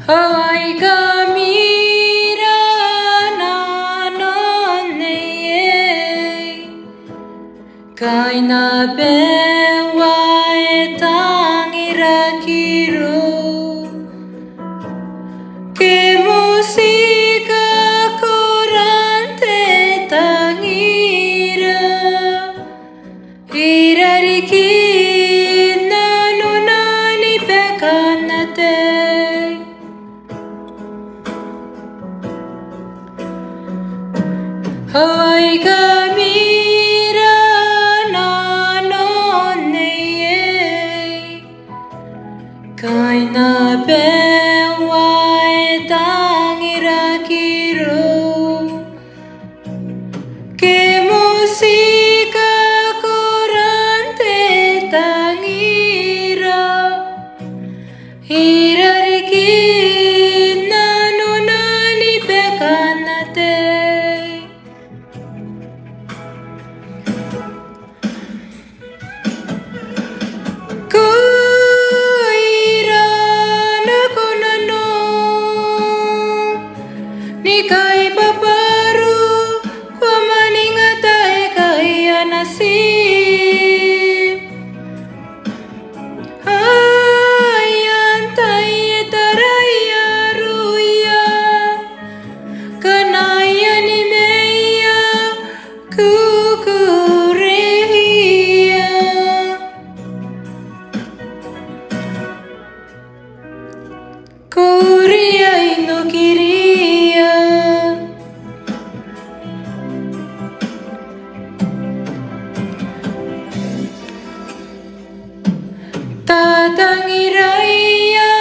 Hawaii kamira na nonne kaina bewa etangira kiro ke musika kurante tangira irariki nanunani pekanate Hawaii kamira na nonne kaina bewa etangira kiro ke musika kurante tangira hirariki nanunani pekanate Nikai babaru kwa maningatae kaya nasib Ayan tayo taraya ruya Kanaya ni meya kukurehiya Korea inokiriya Tatangiraya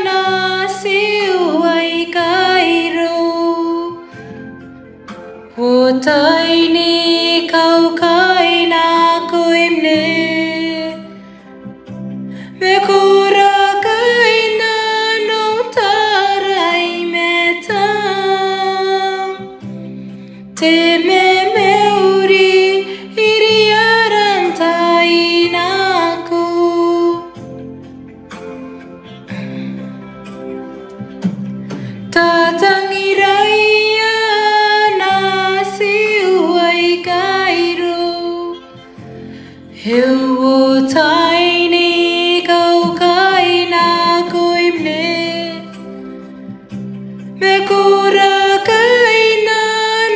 nasiuai kairo Wotai ni kau kaina koimne Mekura kaina no tarai metam Te me meuri iriaran tainaku Tatangiraya nasiuai kairo Hewo taini kau kaina koimne Mekura kaina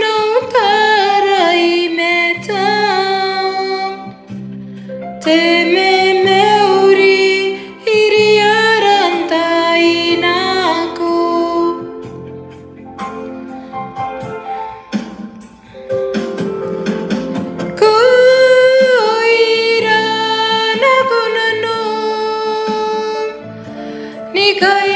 no tarai metam Te me meuri iriaran tainaku Nikai